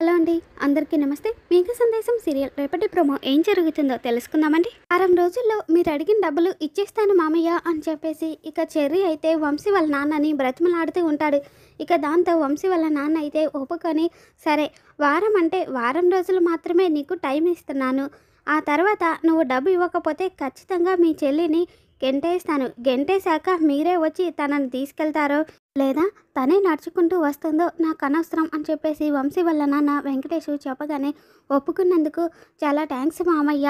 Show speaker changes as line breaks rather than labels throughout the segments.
Hello అండి, అందరికీ నమస్తే. మీకు సందేశం సీరియల్ రేపటి ప్రోమో ఏం జరుగుతుందో తెలుసుకుందామండి. వారం రోజుల్లో మీరు అడిగిన డబ్బులు ఇచ్చేస్తాను మామయ్య అని చెప్పేసి ఇక చెర్రీ అయితే వంశీ వాళ్ళ నాన్నని బ్రతిమలాడుతూ ఉంటాడు. ఇక దాంతో వంశీ వాళ్ళ నాన్న అయితే ఒప్పుకొని, సరే వారం అంటే వారం రోజులు మాత్రమే నీకు టైం ఇస్తున్నాను, ఆ తర్వాత నువ్వు డబ్బు ఇవ్వకపోతే ఖచ్చితంగా మీ చెల్లిని గెంటేస్తాను, గెంటేశాక మీరే వచ్చి తనని తీసుకెళ్తారో లేదా తనే నడుచుకుంటూ వస్తుందో నాకు అనవసరం అని చెప్పేసి వంశీ వాళ్ళ నాన్న వెంకటేష్ చెప్పగానే, ఒప్పుకున్నందుకు చాలా థ్యాంక్స్ మామయ్య,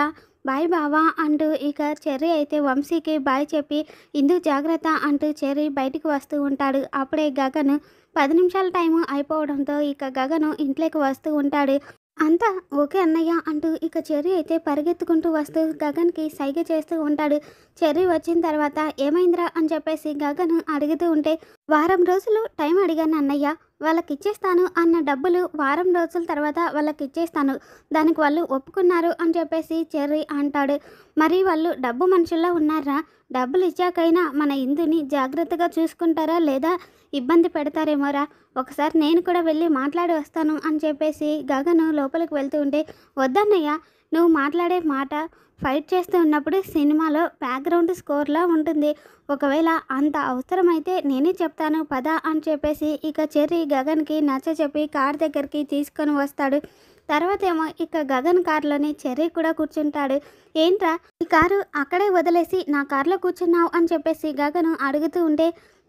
బాయ్ బావా అంటూ ఇక చెర్రీ అయితే వంశీకి బాయ్ చెప్పి ఇందు జాగ్రత్త అంటూ చెర్రీ బయటికి వస్తూ ఉంటాడు. అప్పుడే గగన్ 10 నిమిషాల టైము అయిపోవడంతో ఇక గగను ఇంట్లోకి వస్తూ ఉంటాడు. అంతా ఓకే అన్నయ్య అంటూ ఇక చెర్రీ అయితే పరిగెత్తుకుంటూ వస్తూ గగన్కి సైగ చేస్తూ ఉంటాడు. చెర్రీ వచ్చిన తర్వాత ఏమైందిరా అని చెప్పేసి గగన్ అడుగుతూ ఉంటే, వారం రోజులు టైం అడిగాను అన్నయ్య, వాళ్ళకి ఇచ్చేస్తాను అన్న డబ్బులు వారం రోజుల తర్వాత వాళ్ళకి ఇచ్చేస్తాను, దానికి వాళ్ళు ఒప్పుకున్నారు అని చెప్పేసి చెర్రీ అంటాడు. మరి వాళ్ళు డబ్బు మనుషుల్లో ఉన్నారా, డబ్బులు ఇచ్చాకైనా మన ఇందుని జాగ్రత్తగా చూసుకుంటారా లేదా ఇబ్బంది పెడతారేమోరా, ఒకసారి నేను కూడా వెళ్ళి మాట్లాడి వస్తాను అని చెప్పేసి గగను లోపలికి వెళ్తూ ఉంటే, వద్దన్నయ్య నువ్వు మాట్లాడే మాట ఫైట్ చేస్తూ ఉన్నప్పుడు సినిమాలో బ్యాక్గ్రౌండ్ స్కోర్లా ఉంటుంది, ఒకవేళ అంత అవసరమైతే నేనే చెప్తాను పద అని చెప్పేసి ఇక చెర్రీ గగన్కి నచ్చ చెప్పి కార్ దగ్గరికి తీసుకొని వస్తాడు. తర్వాత ఏమో ఇక గగన్ కారులోని చెర్రీ కూడా కూర్చుంటాడు. ఏంట్రా ఈ కారు అక్కడే వదిలేసి నా కారులో కూర్చున్నావు అని చెప్పేసి గగను అడుగుతూ ఉంటే,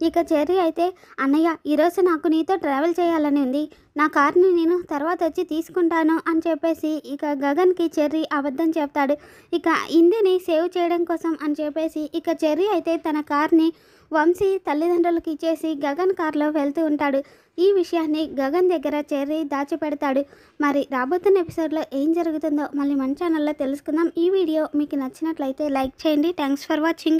ఇక చెర్రీ అయితే అన్నయ్య ఈరోజు నాకు నీతో ట్రావెల్ చేయాలని ఉంది, నా కార్ని నేను తర్వాత వచ్చి తీసుకుంటాను అని చెప్పేసి ఇక గగన్కి చెర్రీ అబద్ధం చెప్తాడు. ఇక ఇందుని సేవ్ చేయడం కోసం అని చెప్పేసి ఇక చెర్రీ అయితే తన కార్ని వంశీ తల్లిదండ్రులకు ఇచ్చేసి గగన్ కార్లో వెళ్తూ ఉంటాడు. ఈ విషయాన్ని గగన్ దగ్గర చెర్రీ దాచిపెడతాడు. మరి రాబోతున్న ఎపిసోడ్లో ఏం జరుగుతుందో మళ్ళీ మన ఛానల్లో తెలుసుకుందాం. ఈ వీడియో మీకు నచ్చినట్లయితే లైక్ చేయండి. Thanks for watching.